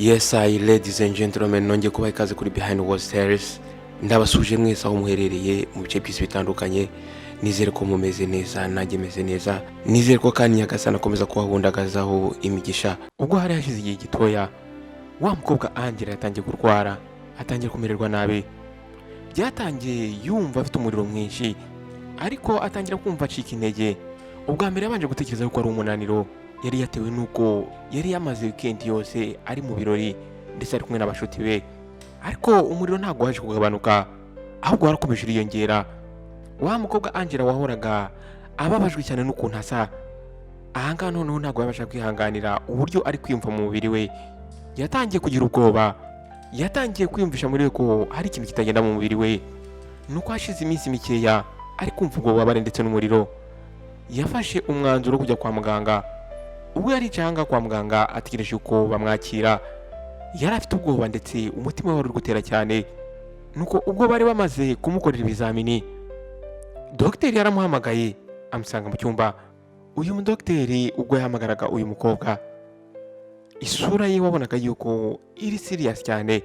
Yes, ladies and gentlemen, nongeye kubaha ikaze kuri Behind Walls Terrace. Ndabasuje mwese aho muherereye mu bice by'isi bitandukanye. Nizere ko mumeze neza, nanjye meze neza. Nizere ko kandi Nyagasani akomeza kubahundagazaho imigisha. Ubwo hari hashize igihe gitoya, wa mukobwa Angela yatangiye kurwara, atangiye kumererwa nabi. Byatangiye yumva afite umuriro mwinshi, ariko atangira kumva acika intege. Ubwa mbere yabanje gutekereza yuko ari umunaniro. Yari yatewe nuko yari yamaze weekend yose ari mu birori ndetse ari kumwe n'abashuti be, ariko umuriro ntabwo waje kugabanuka, ahubwo warakomeje uriyongera. Wa mukobwa Angela wahoraga ababajwe cyane n'ukuntu asa, ahangaha noneho ntabwo yabasha kwihanganira uburyo ari kwiyumva mu mubiri we. Yatangiye kugira ubwoba, yatangiye kwiyumvisha muri we ko hari ikintu kitagenda mu mubiri we. Nuko hashize iminsi mikeya ari kumva ubwo bubabare ndetse n'umuriro, yafashe umwanzuro wo kujya kwa muganga. Ubwo yari yicaye kwa muganga ategereje uko bamwakira, yari afite ubwoba ndetse umutima wari uri gutera cyane. Nuko ubwo bari bamaze kumukorera ibizamini, dogiteri yaramuhamagaye amusanga mu cyumba. Uyu mudogiteri ubwo yahamagaraga uyu mukobwa, isura ye wabonaga yuko iri serious cyane.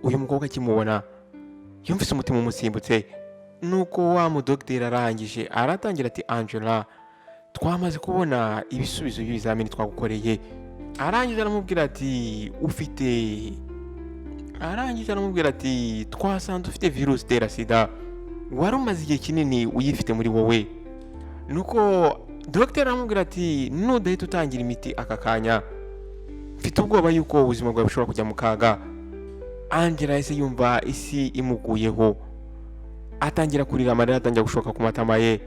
Uyu mukobwa akimubona yumvise umutima umusimbutse. Nuko wa mudogiteri arangije aratangira ati, Angela, twamaze kubona ibisubizo by'ibizamini twagukoreye. Arangije aramubwira ati twasanze ufite virusi itera sida, wari umaze igihe kinini uyifite muri wowe. Nuko dogiteri aramubwira ati, nudahita utangira imiti aka kanya, mfite ubwoba yuko ubuzima bwawe bushobora kujya mu kaga. Angela yahise yumva isi imuguyeho, atangira kurira, amarira atangira gushoka ku matama ye.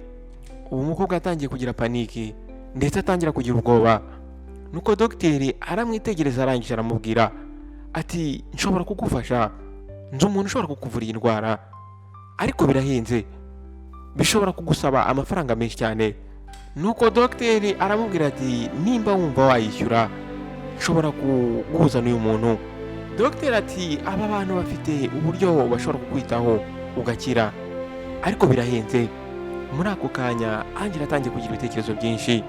Uwo mukobwa yatangiye kugira paniki ndetse atangira kugira ubwoba. Nuko dogiteri aramwitegereza, arangije aramubwira ati, nshobora kugufasha, nzi umuntu ushobora kukuvura iyi ndwara, ariko birahenze, bishobora kugusaba amafaranga menshi cyane. Nuko dogiteri aramubwira ati, nimba wumva wayishyura, nshobora kuguhuza n'uyu muntu. Dogiteri ati, aba bantu bafite uburyo bashobora kukwitaho ugakira, ariko birahenze. Muri ako kanya Angela atangiye kugira ibitekerezo byinshi.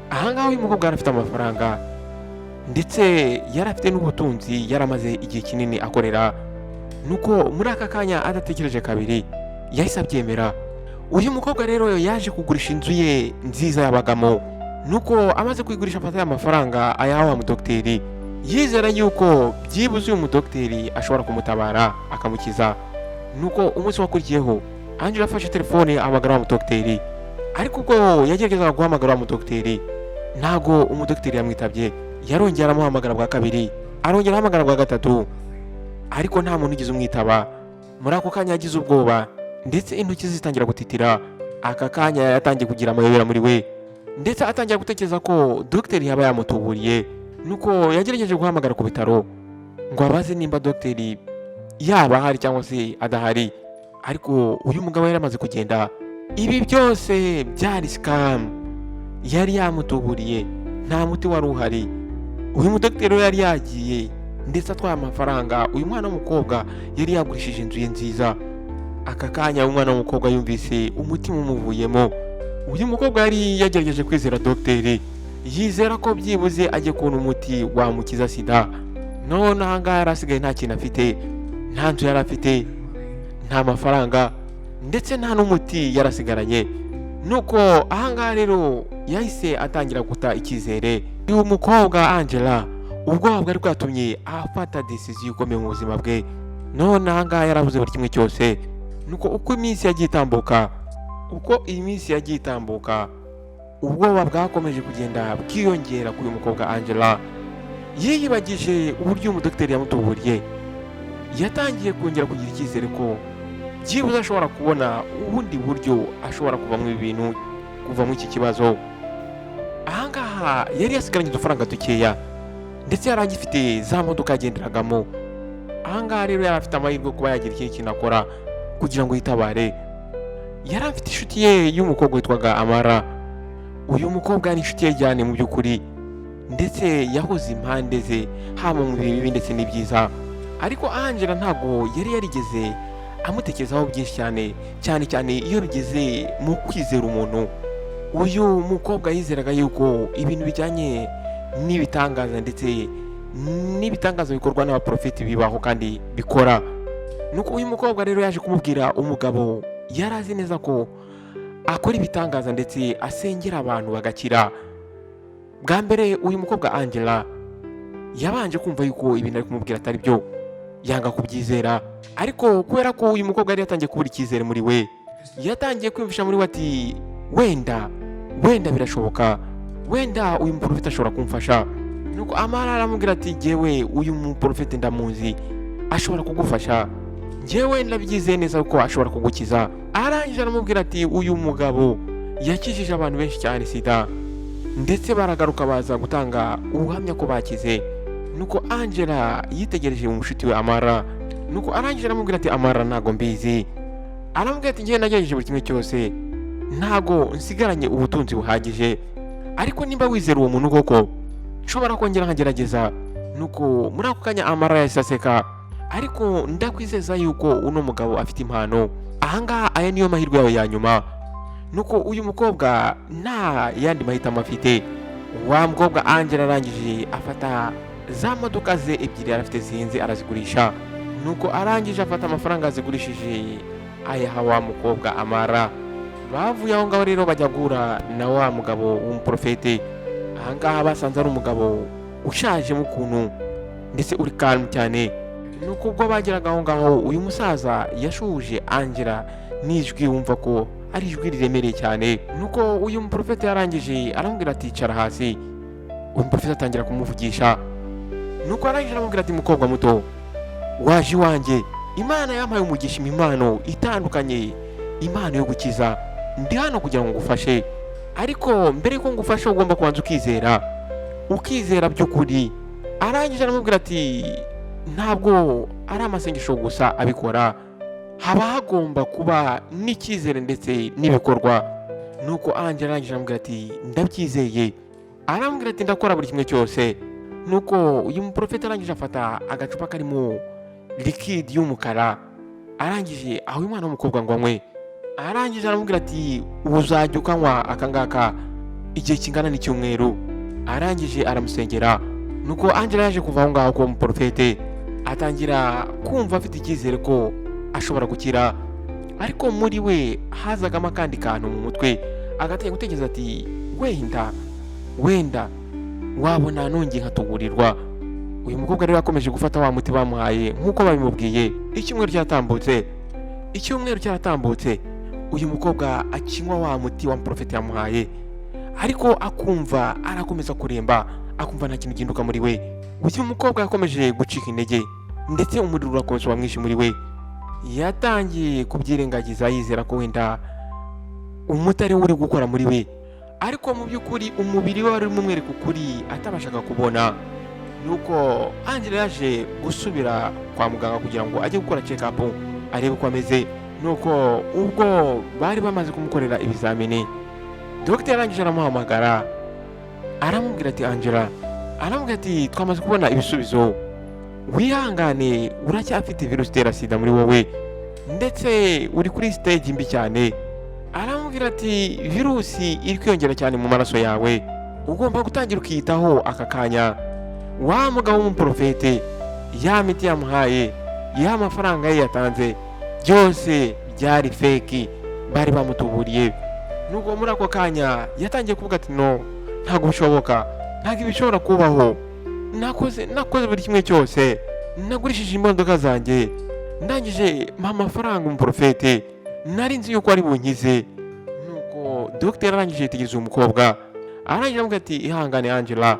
Ahangaha uyu mukobwa yari afite amafaranga ndetse yari afite n'ubutunzi, yaramaze igihe kinini akorera. Nuko muri aka kanya adatekereje kabiri yahise abyemera. Uyu mukobwa rero yaje kugurisha inzu ye nziza yabagamo. Nuko amaze kuyigurisha afata amafaranga ayaha wa mudogiteri, yizera yuko byibuze uyu mudogiteri ashobora kumutabara akamukiza. Nuko umunsi wakurikiyeho Angela afashe telefone ahamagara wa mudogiteri, ariko ubwo yageragezaga guhamagara wa mudogiteri ntago umudogiteri yamwitabye. Yarongera aramuhamagara bwa kabiri, arongera ahamagara bwa gatatu, ariko nta muntu ugize umwitaba. Muri ako kanya yagize ubwoba ndetse intoki zitangira gutitira. Aka kanya yatangiye kugira amayobera muri we ndetse atangira gutekereza ko dogiteri yaba yamutuburiye. Nuko yagerageje guhamagara ku bitaro ngo abaze nimba dogiteri yaba ahari cyangwa se adahari, ariko uyu mugabo yari amaze kugenda. Ibi byose byari scam, yari yamutuburiye, nta muti wari uhari. Uyu mudogiteri yari yagiye ndetse atwaye amafaranga. Uyu mwana w'umukobwa yari yagurishije inzu ye nziza. Aka kanya umwana w'umukobwa yumvise umutima umuvuyemo. Uyu mukobwa yari yagerageje kwizera dogiteri, yizera ko byibuze agiye kubona umuti wamukiza sida. None ahangaha yari asigaye nta kintu afite, nta nzu yari afite, nta mafaranga ndetse nta n'umuti yarasigaranye. Nuko ahangaha rero yahise atangira guta icyizere. Uyu mukobwa Angela ubwoba bwari bwatumye afata decision ikomeye mu buzima bwe. None ahangaha yarabuze buri kimwe cyose. Nuko uko iminsi yagiye itambuka, ubwoba bwakomeje kugenda bwiyongera kuri uyu mukobwa Angela. Yiyibagije uburyo umudogiteri yamutuburiye, yatangiye kongera kugira icyizere ko byibuze ashobora kubona ubundi buryo ashobora kuvamo ibi bintu, kuva muri iki kibazo. Ahangaha yari yasigaranye udufaranga dukeya ndetse yari agifite za modoka yagenderagamo. Ahangaha rero yari afite amahirwe yo kuba yagira ikindi kintu akora kugira ngo yitabare. Yari afite inshuti ye y'umukobwa witwaga Amara. Uyu mukobwa yari inshuti ye cyane mu by'ukuri ndetse yahoze impande ze haba mu bihe bibi ndetse n'ibyiza. Ariko Angela ntabwo yari yarigeze amutekerezaho byinshi cyane iyo bigeze mu kwizera umuntu. Uyu mukobwa yizeraga yuko ibintu bijyanye n'ibitangaza ndetse n'ibitangaza bikorwa n'abaprofeti bibaho kandi bikora. Nuko uyu mukobwa rero yaje kumubwira umugabo yari azi neza ko akora ibitangaza ndetse asengera abantu bagakira. Bwa mbere uyu mukobwa Angela yabanje kumva yuko ibintu ari kumubwira atari byo, yanga kubyizera, ariko kubera ko uyu mukobwa yari yatangiye kubura icyizere muri we, yatangiye kwiyumvisha muri we ati wenda birashoboka, wenda uyu muprofeti ashobora kumfasha. Nuko Amara aramubwira ati jyewe uyu muprofeti ndamuzi, ashobora kugufasha, jyewe ndabyizeye neza ko ashobora kugukiza. Arangije aramubwira ati uyu mugabo yakijije abantu benshi cyane sida, ndetse baragaruka baza gutanga ubuhamya ko bakize. Nuko Angela yitegereje umushuti we Amara, nuko arangije aramubwira ati Amara ntago mbizi. Aramubwira ati njye nagerageje buri kimwe cyose, ntago nsigaranye ubutunzi buhagije, ariko nimba wizera uwo muntu koko nshobora kongera nkagerageza. Nuko muri ako kanya Amara yahise aseka, ariko ndakwizeza yuko uno mugabo afite impano, ahangaha aya niyo mahirwe yawe ya nyuma. Nuko uyu mukobwa nta yandi mahitamo afite, wa mukobwa Angela arangije afata za modoka ze ebyiri arafite zihenze arazigurisha. Nuko arangije afata amafaranga azigurishije ayaha wa mukobwa Amara. Bavuye aho ngaho rero bajya guhura na wa mugabo w'umuprofete. Ahangaha basanze ari umugabo ushaje mu kuntu ndetse uri calm cyane. Nuko ubwo bageraga aho ngaho uyu musaza yashuje Angela n'ijwi wumva ko ari ijwi riremereye cyane. Nuko uyu muprofete yarangije aramubwira ati icara hasi. Uyu muprofete atangira kumuvugisha. Nuko arangije aramubwira ati mukobwa muto, waje iwanjye, Imana yampaye umugisha impano itandukanye, impano yo gukiza. Ndi hano kugira ngo ngufashe, ariko mbere yuko ngufashe ugomba kubanza ukizera by'ukuri. Arangije aramubwira ati ntabwo ari amasengesho gusa abikora, haba hagomba kuba n'icyizere ndetse n'ibikorwa. Nuko Angela arangije aramubwira ati ndabyizeye. Aramubwira ati ndakora buri kimwe cyose. Nuko uyu muprofeti arangije afata agacupa karimo liquide y'umukara, arangije aho uyu mwana w'umukobwa ngo anywe. Arangije aramubwira ati uzajya ukanywa akangaka igihe kingana n'icyumweru. Arangije aramusengera. Nuko Angela yaje kuva aho ngaho ku muprofete, atangira kumva afite icyizere ko ashobora gukira, ariko muri we hazagamo akandi kantu mu mutwe, agatangira gutekereza ati wenda wabona nongeye nkatugurirwa. Uyu mukobwa rero yakomeje gufata wa muti bamuhaye nk'uko babimubwiye. Icyumweru cyaratambutse, uyu mukobwa akinywa wa muti wa muprofeti yamuhaye, ariko akumva arakomeza kuremba, akumva nta kintu gihinduka muri we. Uyu mukobwa yakomeje gucika intege ndetse umuriro urakomeza uba mwinshi muri we. Yatangiye kubyirengagiza yizera ko wenda umuti ari we uri gukora muri we, ariko mu by'ukuri umubiri we wari urimo umwereka ukuri atabashaga kubona. Nuko Angela yaje gusubira kwa muganga kugira ngo ajye gukora check up arebe uko ameze. Nuko ubwo bari bamaze kumukorera ibizamini, dogiteri arangije aramuhamagara, aramubwira ati Angela, aramubwira ati twamaze kubona ibisubizo, wihangane uracyafite virusi itera sida muri wowe ndetse uri kuri stage mbi cyane. Aramubwira ati virusi iri kwiyongera cyane mu maraso yawe, ugomba gutangira ukiyitaho aka kanya. Wa mugabo w'umuprofete, ya miti yamuhaye, ya mafaranga ye yatanze, byose byari fake, bari bamutuburiye. Nuko muri ako kanya yatangiye kuvuga ati no, ntabwo bishoboka, ntabwo ibishobora kubaho, nakoze buri kimwe cyose, nagurishije imodoka zanjye, ndangije mpa amafaranga umuprofete, nari nzi yuko ari bunkize. Nuko dogiteri arangije yitegereza uyu mukobwa, arangije aramubwira ati ihangane Angela.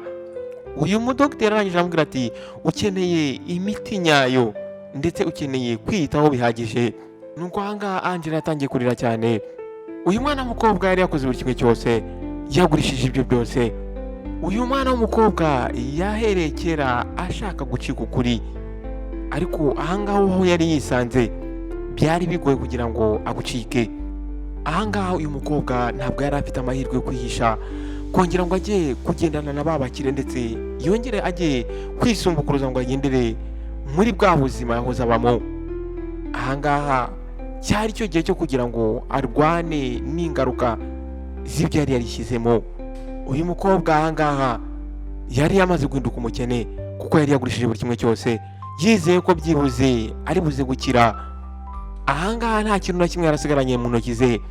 Uyu mudogiteri arangije aramubwira ati ukeneye imiti nyayo ndetse ukeneye kwiyitaho bihagije. Nuko ahangaha Angela yatangiye kurira cyane. Uyu mwana w'umukobwa yari yakoze buri kimwe cyose, yagurishije ibyo byose. Uyu mwana w'umukobwa yahereye kera ashaka gucika ukuri, ariko ahangaha aho yari yisanze byari bigoye kugira ngo agucike. Ahangaha uyu mukobwa ntabwo yari afite amahirwe yo kwihisha, kongera ngo ajye kugendana na babakire ndetse yongere ajye kwisumbukuruza ngo agendere muri bwa buzima yahoze abamo. Ahangaha cyari cyo gihe cyo kugira ngo arwane n'ingaruka z'ibyo yari yarishyizemo. Uyu mukobwa ahangaha yari yamaze guhinduka umukene kuko yari yagurishije buri kimwe cyose, yizeye ko byibuze ari buze gukira. Ahangaha nta kintu na kimwe yarasigaranye mu ntoki ze,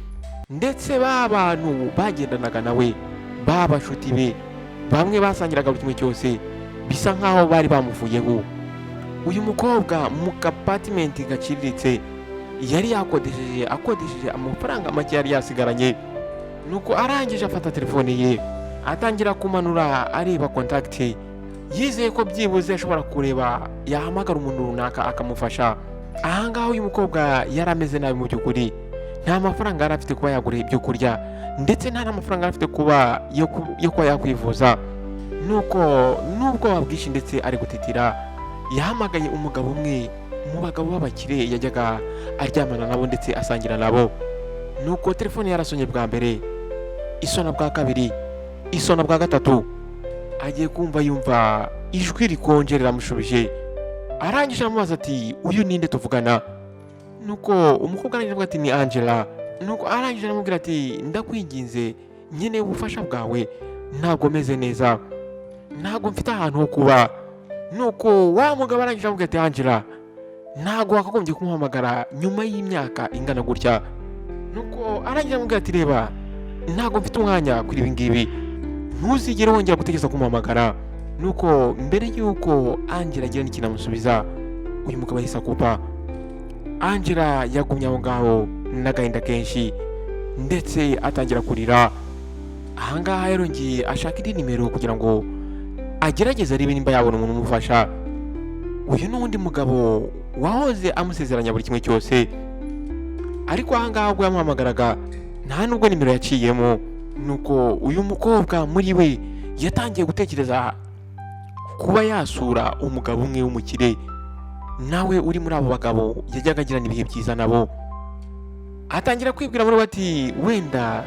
ndetse ba bantu bagendanaga nawe, ba bashuti be, bamwe basangiraga buri kimwe cyose, bisa nkaho bari bamuvuyeho. Uyu mukobwa mu kapatimenti gaciriritse yari akodesheje amafaranga make yari yasigaranye. Nuko arangije afata telefone ye atangira kumanura areba kontakiti, yizeye ko byibuze ashobora kureba yahamagara umuntu runaka akamufasha. Ahangaha uyu mukobwa yari ameze nabi mu by'ukuri, nta mafaranga yari afite kuba yagura ibyo kurya, ndetse nta n'amafaranga yari afite kuba yo kuba yakwivuza. Nuko n'ubwoba bwinshi ndetse ari gutitira, yahamagaye umugabo umwe mu bagabo b'abakire yajyaga aryamana nabo ndetse asangira nabo. Nuko telefone yarasonye bwa mbere, isona bwa kabiri, isona bwa gatatu, agiye yumva ijwi rikonje riramushubije. Arangije aramubaza ati uyu ninde tuvugana? Nuko umukobwa arangije avuga ati ni Angela. Nuko arangije aramubwira ati ndakwinginze, nkeneye ubufasha bwawe, ntabwo meze neza, ntabwo mfite ahantu ho kuba. Nuko wa mugabo arangije aramubwira ati Angela, ntabwo wakagombye kumuhamagara nyuma y'imyaka ingana gutya. Nuko arangije aramubwira ati reba, ntabwo mfite umwanya kuri ibi ngibi, ntuzigere wongera gutegereza kumuhamagara. Nuko mbere y'uko Angela agira n'ikintu amusubiza, uyu mugabo yahise akupa. Angela yagumye aho ngaho n'agahinda kenshi ndetse atangira kurira. Ahangaha yarongeye ashaka indi nimero kugira ngo agerageze arebe nimba yabona umuntu umufasha. Uyu n'undi mugabo wahoze amusezeranya buri kimwe cyose, ariko ahangaha ubwo yamuhamagaraga nta nubwo nimero yaciyemo. Nuko uyu mukobwa muri we yatangiye gutekereza kuba yasura umugabo umwe w'umukire, nawe uri muri abo bagabo yajyaga agirana ibihe byiza nabo. Atangira kwibwira muri we ati wenda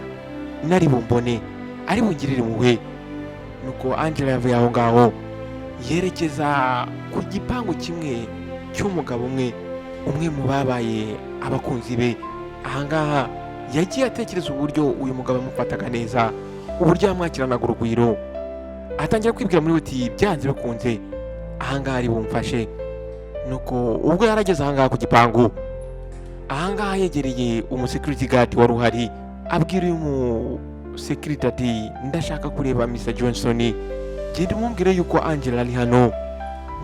nari bumbone ari bungirire impuhwe. Nuko Angela yavuye aho ngaho yerekeza ku gipangu kimwe cy'umugabo umwe mu babaye abakunzi be. Ahangaha yagiye atekereza uburyo uyu mugabo amufataga neza, uburyo yamwakiranaga urugwiro. Atangira kwibwira muri we ati byanze bikunze ahangaha ari bumfashe. Nuko ubwo yarageze ahangaha ku gipangu, ahangaha yegereye umusekiriti gadi wari uhari, abwira uyu musekiriti ati ndashaka kureba Mr Johnson, genda umubwire yuko Angela ari hano.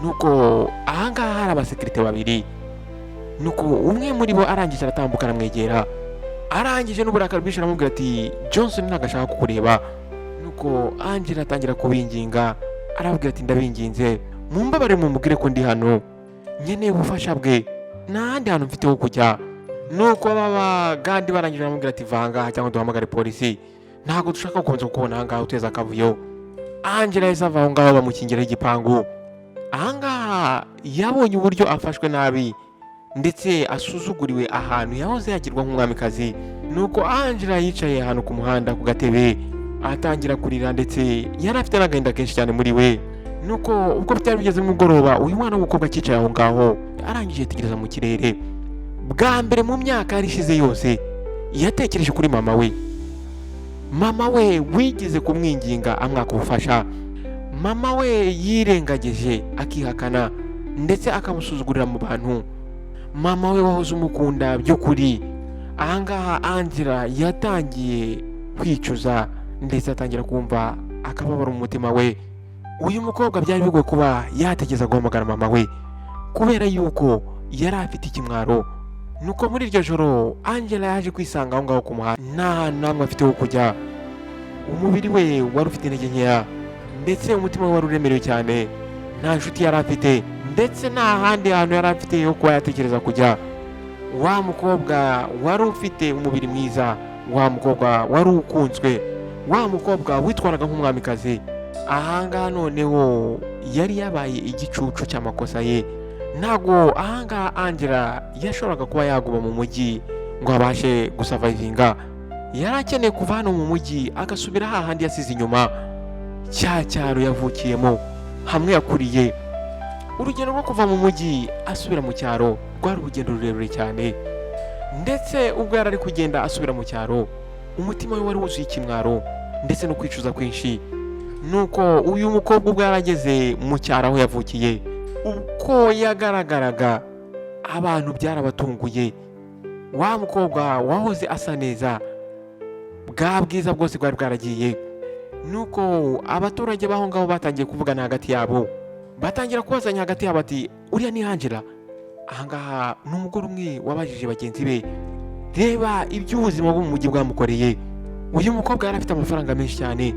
Nuko ahangaha hari abasekirite babiri. Nuko umwe muri bo arangije aratambuka aramwegera, arangije n'uburakari bwinshi aramubwira ati Johnson ntabwo ashaka kukureba. Nuko Angela atangira kubinginga, arabwira ati ndabinginze mumbabare mumubwire ko ndi hano, nkeneye ubufasha bwe, nta handi hantu mfite ho kujya. Nuko baba gandi barangije baramubwira ati vanga cyangwa duhamagare polisi, ntabwo dushaka gukomeza kukubona ahangaha uteza akavuyo. Angela yahise ava aho ngaho bamukingira igipangu. Ahangaha yabonye uburyo afashwe nabi ndetse asuzuguriwe ahantu yahoze yagirwa nk'umwamikazi. Nuko Angela yicaye ahantu ku muhanda ku gatebe atangira kurira ndetse yari afite n'agahinda kenshi cyane muri we. Nuko ubwo byari bigeze mu mugoroba, uyu mwana w'umukobwa akicaye aho ngaho arangije yitegereza mu kirere. Bwa mbere mu myaka yari ishize yose yatekereje kuri mama we. Mama we wigeze kumwinginga amwaka ubufasha, mama we yirengagije akihakana ndetse akamusuzugurira mu bantu. Mama we wahoze umukunda by'ukuri. Ahangaha Angela yatangiye kwicuza ndetse atangira kumva akababaro mu mutima we. Uyu mukobwa byari bigoye kuba yategeza guhamagara mama we kubera yuko yari afite ikimwaro. Nuko muri iryo joro Angela yaje kwisanga aho ngaho ku muhanda, nta hantu namwe afite ho kujya. Umubiri we wari ufite intege nkeya ndetse umutima we wari uremerewe cyane, nta nshuti yari afite ndetse nta handi hantu yari afite ho kuba yatekereza kujya. Wa mukobwa wari ufite umubiri mwiza, wa mukobwa wari ukunzwe, wa mukobwa witwaraga nk'umwamikazi, ahangaha noneho yari yabaye igicucu cy'amakosa ye. Ntabwo ahangaha Angela yashoboraga kuba yaguma mu mujyi ngo abashe gusavayivinga. Yari akeneye kuva hano mu mujyi agasubira hahandi yasize inyuma, cya cyaro yavukiyemo, hamwe yakuriye. Urugendo rwo kuva mu mujyi asubira mu cyaro rwari urugendo rurerure cyane, ndetse ubwo yari ari kugenda asubira mu cyaro umutima we wari wuzuye ikimwaro ndetse no kwicuza kwinshi. nuko uyu mukobwa ubwo yarageze mu cyaro aho yavukiye, uko yagaragaraga abantu byarabatunguye. Wa mukobwa wahoze asa neza, bwa bwiza bwose bwari bwaragiye. Nuko abaturage baho ngaho batangiye kuvugana hagati yabo, batangira kubazanya hagati yabo ati uriya ni Angela. Ahangaha ni umugore umwe wabajije bagenzi be, reba iby'ubuzima bwo mu mujyi bwamukoreye. Uyu mukobwa yari afite amafaranga menshi cyane,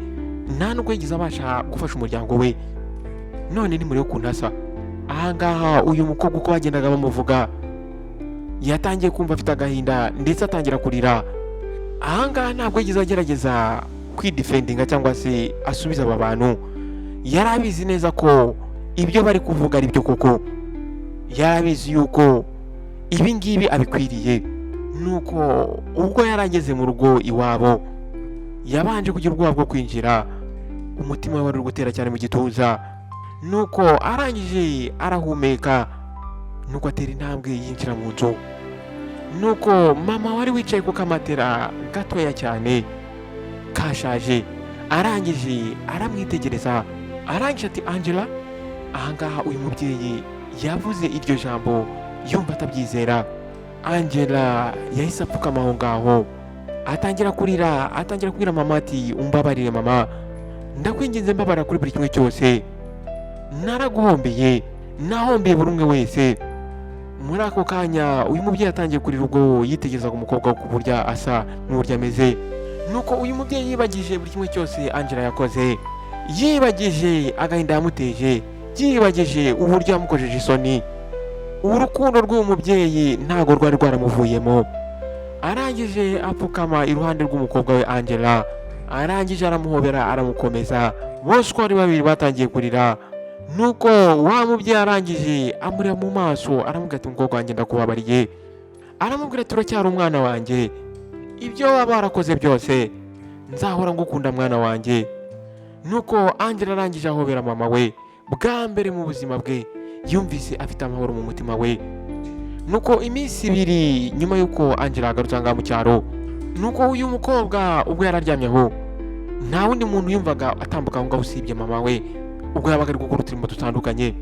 nta nubwo yigeze abasha gufasha umuryango we, none ni muri ukuntu asa. Ahangaha uyu mukobwa uko bagendaga bamuvuga, yatangiye kumva afite agahinda ndetse atangira kurira. Ahangaha ntabwo yigeze agerageza kwidefendinga cyangwa se asubiza aba bantu, yari abizi neza ko ibyo bari kuvuga ari byo koko, yari abizi yuko ibi ngibi abikwiriye. Nuko ubwo yarageze mu rugo iwabo, yabanje kugira ubwoba bwo kwinjira, umutima we wari uri gutera cyane mu gituza. Nuko arangije arahumeka, nuko atera intambwe yinjira mu nzu. Nuko mama wari wicaye ku kamatera gatoya cyane kashaje, arangije aramwitegereza, arangije ati Angela. Ahangaha uyu mubyeyi yavuze iryo jambo yumva atabyizera. Angela yahise apfukama aho ngaho, atangira kurira, atangira kubwira mama ati umbabarire mama, ndakwinginze mbabara kuri buri kimwe cyose, naraguhombeye, nahombeye buri umwe wese. Muri ako kanya uyu mubyeyi atangiye kurira ubwo yitegerezaga umukobwa ku buryo asa n'uburyo ameze. Nuko uyu mubyeyi yibagije buri kimwe cyose Angela yakoze, yibagije agahinda yamuteje, yibagije uburyo yamukojeje isoni. Urukundo rw'uyu mubyeyi ntago rwari rwaramuvuyemo. Arangije apfukama iruhande rw'umukobwa we Angela, arangije aramuhobera, aramukomeza. Bose uko ari babiri batangiye kurira. Nuko wa mubyeyi arangije amureba mu maso, aramubwira ati umukobwa wanjye ndakubabariye. Aramubwira ati uracyari umwana wanjye, ibyo waba warakoze byose nzahora ngukunda mwana wanjye. Nuko Angela arangije ahobera mama we, bwa mbere mu buzima bwe yumvise afite amahoro mu mutima we. Nuko iminsi ibiri nyuma y'uko Angela agarutse ngaha mu cyaro, nuko uyu mukobwa ubwo yararyamyeho, nta wundi muntu yumvaga atambuka aho ngaho usibye mama we, ubwo yabaga ari gukora uturimo dutandukanye.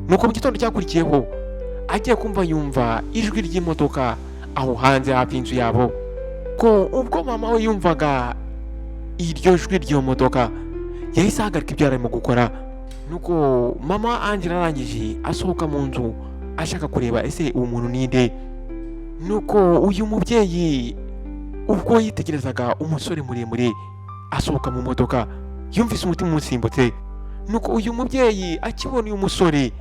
Nuko mu gitondo cyakurikiyeho agiye kumva yumva ijwi ry'imodoka aho hanze hafi y'inzu yabo, ko ubwo mama we yumvaga iryo jwi ry'iyo modoka yahise ahagarika ibyo yarimo gukora. Nuko mama Angela arangije asohoka mu nzu ashaka kureba ese uwo muntu ninde. Nuko uyu mubyeyi ubwo yitegerezaga umusore muremure asohoka mu modoka, yumvise umutima umusimbutse. Nuko uyu mubyeyi akibona uyu musore,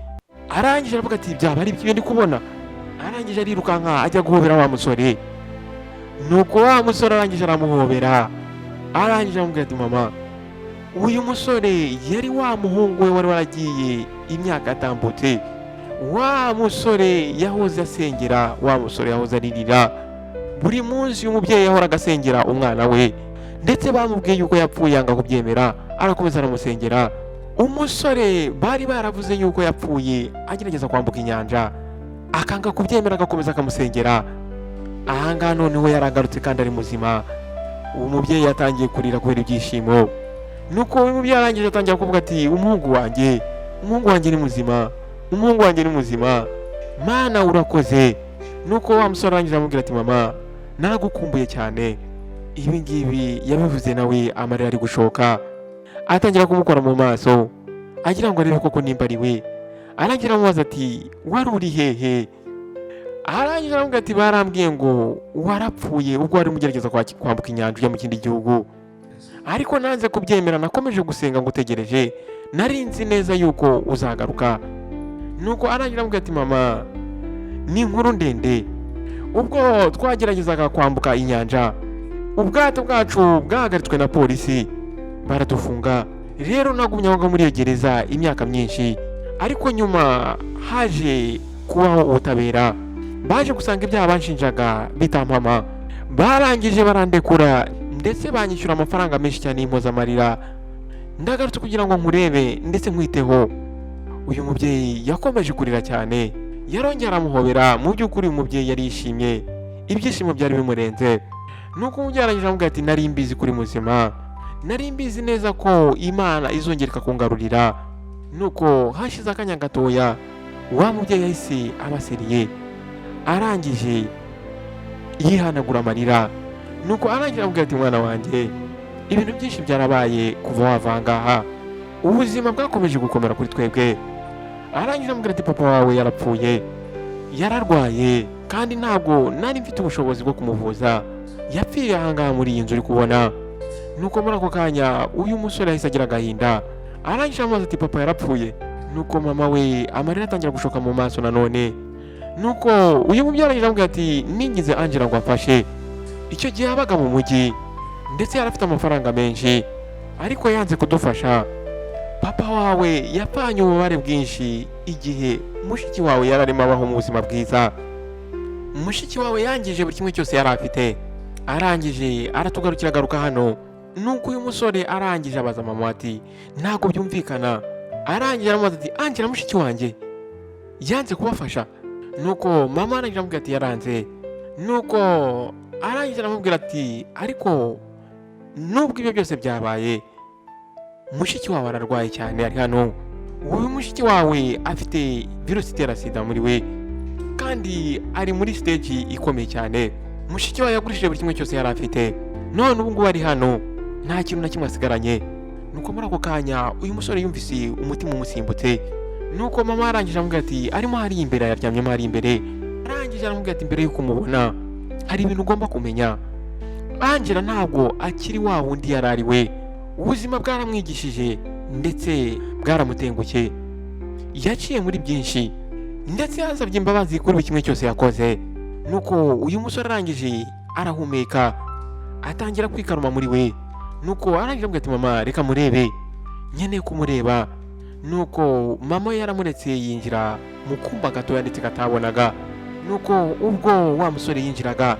arangije aravuga ati byaba ari ibyo ndi kubona. Arangije arirukanka ajya guhobera wa musore. Nuko wa musore arangije aramuhobera, arangije aramubwira ati mama, uyu musore yari wa muhungu we wari waragiye imyaka atambutse, wa musore yahoze asengera, wa musore yahoze aririra. Buri munsi uyu mubyeyi yahoraga asengera umwana we, ndetse bamubwiye yuko yapfuye yanga kubyemera, arakomeza aramusengera. Umusore bari baravuze yuko yapfuye agerageza kwambuka inyanja, akanga kubyemera, agakomeza akamusengera. Ahangaha noneho yaragarutse kandi ari muzima. Uwo mubyeyi yatangiye kurira kubera ibyishimo. Nuko uyu mubyeyi arangije atangira kuvuga ati umuhungu wanjye ni muzima, umuhungu wanjye ni muzima, mana urakoze. Nuko wa musore arangije amubwira ati mama, naragukumbuye cyane. Ibi ngibi yabivuze nawe amarira ari gushoka, atangira kumukora mu maso agira ngo arebe koko nimba ari we. Arangira amubaza ati wari uri hehe? Arangira aramubwira ati barambwiye ngo warapfuye ubwo wari mugerageza kwambuka inyanja ujya mu kindi gihugu, ariko nanze kubyemera, nakomeje gusenga ngo utegereje, nari nzi neza yuko uzagaruka. Nuko arangira aramubwira ati mama, ni inkuru ndende. Ubwo twageragezaga kwambuka inyanja, ubwato bwacu bwahagaritswe na polisi, baradufunga. Rero nagumye aho muri iyo gereza imyaka myinshi, ariko nyuma haje kubaho ubutabera. Baje gusanga ibyaha banshinjaga bitampama, barangije barandekura, ndetse banyishyura amafaranga menshi cyane y'impozamarira. Ndagarutse kugira ngo nkurebe ndetse nkwiteho. Uyu mubyeyi yakomeje kurira cyane, yarongera aramuhobera. Mu by'ukuri uyu mubyeyi yari yishimye, ibyishimo byari bimurenze. Nuko umubyeyi arangije aramubwira ati nari mbizi kuri muzima, nari mbizi neza ko Imana izongera ikakungarurira. Nuko hashize akanya gatoya wa mubyeyi yahise abaseriye, arangije yihanagura amarira. Nuko arangira avuga ati mwana wanjye, ibintu byinshi byarabaye kuva wava ngaha, ubuzima bwakomeje gukomera kuri twebwe. Arangira avuga ati papa wawe yarapfuye, yararwaye kandi ntabwo nari mfite ubushobozi bwo kumuvuza, yapfiriye ahangaha muri iyi nzu uri kubona. Nuko muri ako kanya uyu musore yahise agira agahinda, arangira amazi ati papa yarapfuye. Nuko mama we amarira atangira gushoka mu maso nanone. Nuko uyu mubyeyi arangira avuga ati ningize Angela ngo amfashe. Icyo gihe yabaga mu mujyi ndetse yari afite amafaranga menshi, ariko yanze kudufasha. Papa wawe yapfanye ububabare bwinshi igihe mushiki wawe yari arimo abaho mu buzima bwiza. Mushiki wawe yangije buri kimwe cyose yari afite, arangije aratugarukira agaruka hano. Nuko uyu musore arangije abaza mama ati ntabwo byumvikana. Arangije aramubaza ati Angela mushiki wanjye yanze kubafasha. Nuko mama arangije amubwira ati yaranze. Nuko arangije aramubwira ati ariko nubwo ibyo byose byabaye, mushiki wawe ararwaye cyane ari hano. Uyu mushiki wawe afite virusi itera sida muri we kandi ari muri stage ikomeye cyane. Mushiki wawe yagurishije buri kimwe cyose yari afite, none ubu ngubu ari hano nta kintu na kimwe asigaranye. Nuko muri ako kanya uyu musore yumvise umutima umusimbutse. Nuko mama arangije amubwira ati arimo hari imbere, yaryamyemo hari imbere. Arangije aramubwira ati mbere yuko umubona hari ibintu ugomba kumenya. Angela ntabwo akiri wa wundi yari ari we. Ubuzima bwaramwigishije ndetse bwaramutengushye, yaciye muri byinshi ndetse yazabye imbabazi kuri buri kimwe cyose yakoze. Nuko uyu musore arangije arahumeka, atangira kwikaruma muri we. Nuko arangije avuga ati mama reka murebe, nkeneye kumureba. Nuko mama yaramuretse yinjira mu kumba gatoya ndetse katabonaga. Nuko ubwo wa musore yinjiraga,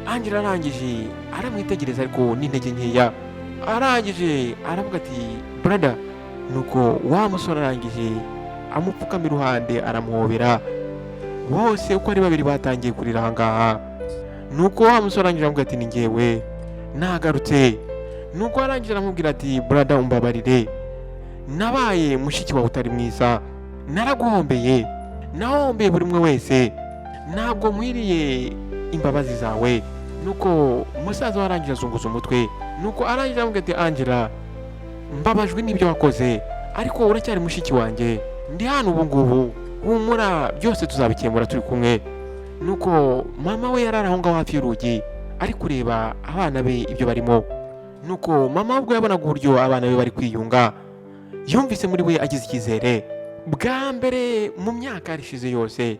Angela arangije aramwitegereza ariko n'intege nkeya. Arangije aravuga ati brother. Nuko wa musore arangije amupfukama iruhande aramuhobera. Bose uko ari babiri batangiye kurira ahangaha. Nuko wa musore arangije aramubwira ati ni njyewe nagarutse. Nuko arangije aramubwira ati brother umbabarire, nabaye mushiki wawe utari mwiza, naraguhombeye, nahombeye buri umwe wese, ntabwo nkwiriye imbabazi zawe. Nuko umusaza we arangije azunguza umutwe. Nuko arangije aramubwira ati Angela mbabajwe n'ibyo wakoze, ariko uracyari mushiki wanjye, ndi hano ubu ngubu, humura byose tuzabikemura turi kumwe. Nuko mama we yarari aho ngaho hafi y'urugi ari kureba abana be ibyo barimo. Nuko mama ubwo yabonaga uburyo abana be bari kwiyunga, yumvise muri we agize icyizere. Bwa mbere mu myaka yarishize yose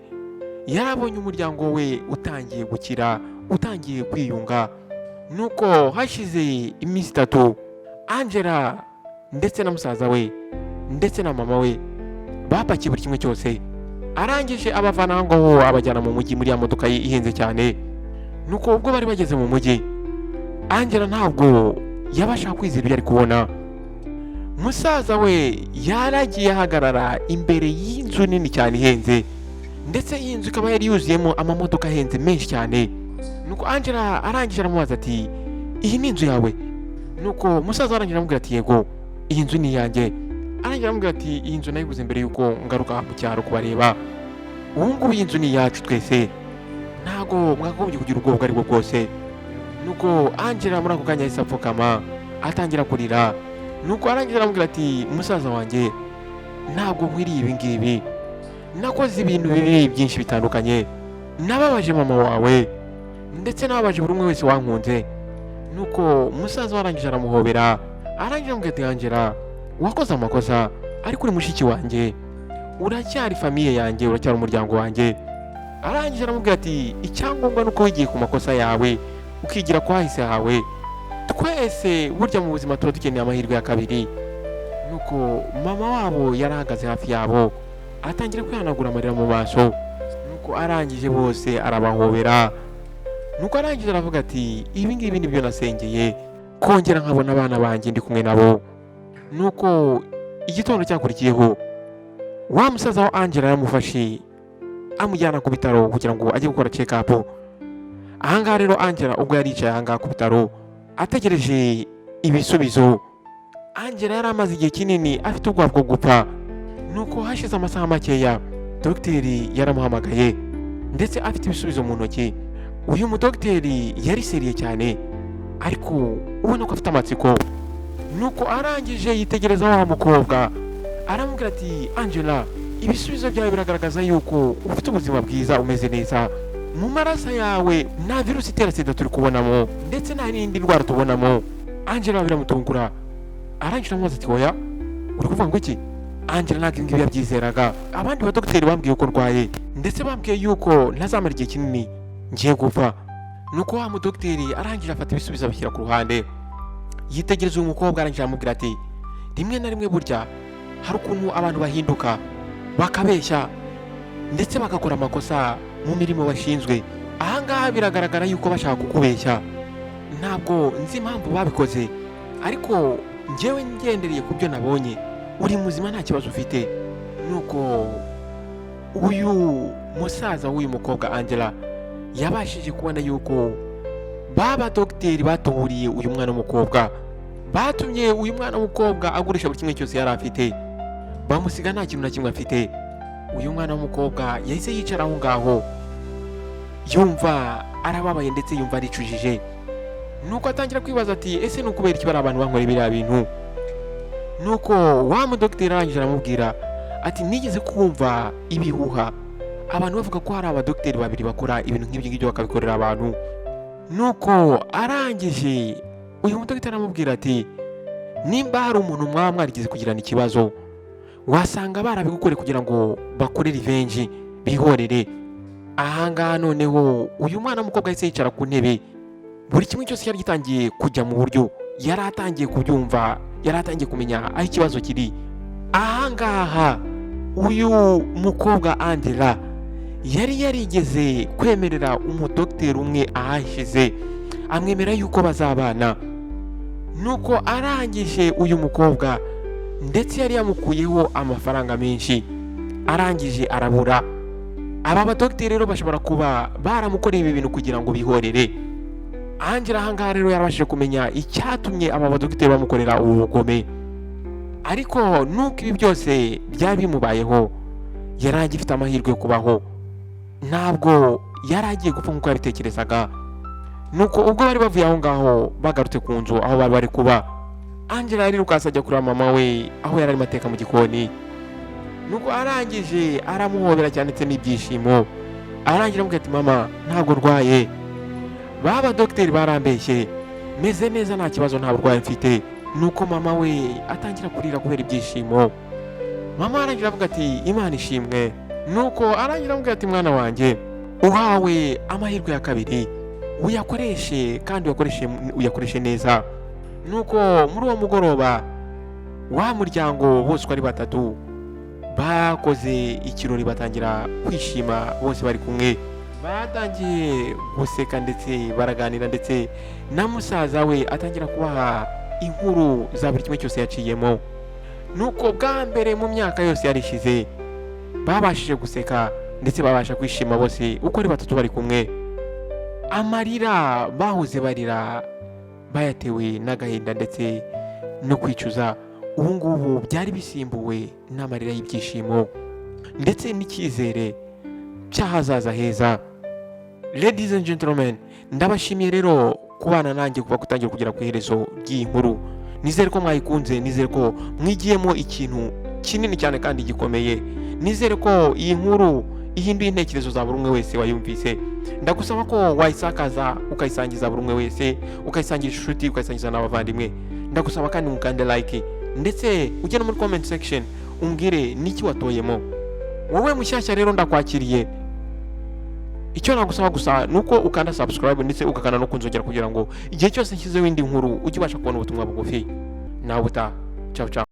yarabonye umuryango we utangiye gukira, utangiye kwiyunga. Nuko hashize iminsi 3 Angela ndetse na musaza we ndetse na mama we bapakiye buri kimwe cyose. Arangije abavana aho ngaho abajyana mu mujyi muri ya modoka ihenze cyane. Nuko ubwo bari bageze mu mujyi, Angela ntabwo yabasha kwizera ibyo ari kubona. Musaza we yaragiye ahagarara imbere y'inzu nini cyane ihenze, ndetse iyi nzu ikaba yari yuzuyemo amamodoka ahenze menshi cyane. Nuko Angela arangije aramubaza ati iyi ni inzu yawe? Nuko musaza arangije aramubwira ati yego iyi nzu ni iyanjye. Arangije aramubwira ati iyi nzu nayiguze mbere yuko ngaruka mu cyaro kubareba, ubu ngubu iyi nzu ni iyacu twese, ntago mwakagombye kugira ubwoba ari bwo bwose. Nuko Angela muri ako kanya yahise apfukama atangira kurira. Nuko arangije aramubwira ati musaza wanjye ntabwo nkwiriye ibi ngibi, nakoze ibintu bibi byinshi bitandukanye, nababaje mama wawe ndetse nababaje buri umwe wese wankunze. Nuko musaza warangije aramuhobera, arangije aramubwira ati Angela wakoze amakosa, ariko uri mushiki wanjye, uracyari famiye yanjye, uracyari umuryango wanjye. Arangije aramubwira ati icyangombwa nuko wigiye ku makosa yawe ukigira kwa hahise hawe, twese burya mu buzima tuba dukeneye amahirwe ya kabiri. Nuko mama wabo yarahagaze hafi yabo atangira kwihanagura amarira mu maso. Nuko arangije bose arabahobera. Nuko arangije aravuga ati ibi ngibi nibyo nasengeye, kongera nkabona abana banjye ndi kumwe nabo. Nuko igitondo cyakurikiyeho wa musaza wa Angela yaramufashe amujyana ku bitaro kugira ngo ajye gukora check up. Ahangaha rero Angela ubwo yari yicaye ahangaha ku bitaro ategereje ibisubizo. Angela yari amaze igihe kinini afite ubwoba bwo gupfa, nuko hashize amasaha makeya dogiteri yaramuhamagaye ndetse afite ibisubizo mu ntoki. Uyu mudogiteri yari seriye cyane ariko ubona ko afite amatsiko, nuko arangije yitegereza wa mukobwa aramubwira ati Angela, ibisubizo byawe biragaragaza yuko ufite ubuzima bwiza, umeze neza, mu maraso yawe nta virusi itera sida turi kubonamo ndetse nta n'indi ndwara tubonamo. Angela biramutungura, arangije amubaza ati oya uri kuvuga ngo iki? Angela ntabwo ibi ngibi yabyizeraga. Abandi badogiteri bambwiye ko rwaye ndetse bambwiye yuko ntazamara igihe kinini ngiye gupfa. Nuko wa mudogiteri arangije afata ibisubizo abishyira ku ruhande, yitegereza uyu mukobwa arangije aramubwira ati rimwe na rimwe burya hari ukuntu abantu bahinduka bakabeshya ndetse bagakora amakosa mu mirimo bashinzwe. Ahangaha biragaragara yuko bashaka kukubeshya, ntabwo nzi impamvu babikoze ariko njyewe ngendereye ku byo nabonye uri muzima nta kibazo ufite. Nuko uyu musaza w'uyu mukobwa Angela yabashije kubona yuko baba dogiteri batuburiye uyu mwana w'umukobwa, batumye uyu mwana w'umukobwa agurisha buri kimwe cyose yari afite, bamusiga nta kintu na kimwe afite. Uyu mwana w'umukobwa yahise yicara aho ngaho yumva arababaye ndetse yumva aricujije, nuko atangira kwibaza ati ese ni ukubera iki bari abantu bankorera biriya bintu? Nuko wa mudogiteri arangije aramubwira ati nigeze kumva ibihuha abantu bavuga ko hari abadogiteri babiri bakora ibintu nk'ibyo ngibyo bakabikorera abantu. Nuko arangije uyu mudogiteri aramubwira ati nimba hari umuntu mwaba mwarigeze kugirana ikibazo wasanga barabigukoreye kugira ngo bakore revenge bihorere. Ahangaha noneho uyu mwana w'umukobwa yahise yicara ku ntebe, buri kimwe cyose cyari gitangiye kujya mu buryo, yari atangiye kubyumva, yari atangiye kumenya aho ikibazo kiri. Ahangaha uyu mukobwa Angela yari yarigeze kwemerera umudogiteri umwe ahashize, amwemera yuko bazabana. Nuko arangije uyu mukobwa ndetse yari yamukuyeho amafaranga menshi, arangije arabura. Aba badogiteri rero bashobora kuba baramukoreye ibi bintu kugira ngo bihorere. Angela ahangaha rero yarabashije kumenya icyatumye aba badogiteri bamukorera ubu bugome, ariko nuko ibi byose byari bimubayeho yari agifite amahirwe yo kubaho, ntabwo yari agiye gupfa nk'uko yabitekerezaga. Nuko ubwo bari bavuye aho ngaho bagarutse ku nzu aho bari bari kuba, Angela yarirukanse ajya kureba mama we aho yari arimo ateka mu gikoni. Nuko arangije aramuhobera cyane ndetse n'ibyishimo, arangije aramubwira ati mama ntabwo urwaye, baba dogiteri barambeshye, meze neza nta kibazo nta burwayi mfite. Nuko mama we atangira kurira kubera ibyishimo. Mama arangije avuga ati Imana ishimwe. Nuko arangije aramubwira ati mwana wanjye uhawe amahirwe ya kabiri, uyakoreshe kandi uyakoreshe neza. Nuko muri uwo mugoroba wa muryango bose uko ari batatu bakoze ikirori, batangira kwishima bose bari kumwe, batangiye guseka ndetse baraganira, ndetse na musaza we atangira kubaha inkuru za buri kimwe cyose yaciyemo. Nuko bwa mbere mu myaka yose yarishize babashije guseka ndetse babasha kwishima bose uko ari batatu bari kumwe. Amarira bahoze barira bayatewe n'agahinda ndetse no kwicuza, ubu ngubu byari bisimbuwe n'amarira y'ibyishimo ndetse n'icyizere cy'ahazaza heza. Ladies and gentlemen, ndabashimiye rero kubana nanjye kuva gutangira kugera ku iherezo ry'iyi nkuru. Nizere ko mwayikunze, nizere ko mwigiyemo ikintu kinini cyane kandi gikomeye, nizere ko iyi nkuru ihinduye intekerezo za buri umwe wese wayumvise. Ndagusaba ko wayisakaza ukayisangiza buri umwe wese, ukayisangisha inshuti, ukayisangiza n'abavandimwe. Ndagusaba kandi mukande like ndetse ujye no muri comment section umbwire niki watoyemo. Wowe mushyashya rero ndakwakiriye, icyo nagusaba gusa nuko ukanda subscribe ndetse ugakanda no kunzogera kugira ngo igihe cyose nshyizeho indi nkuru ujye ubasha kubona ubutumwa bugufi. Nawe buta, ciao ciao.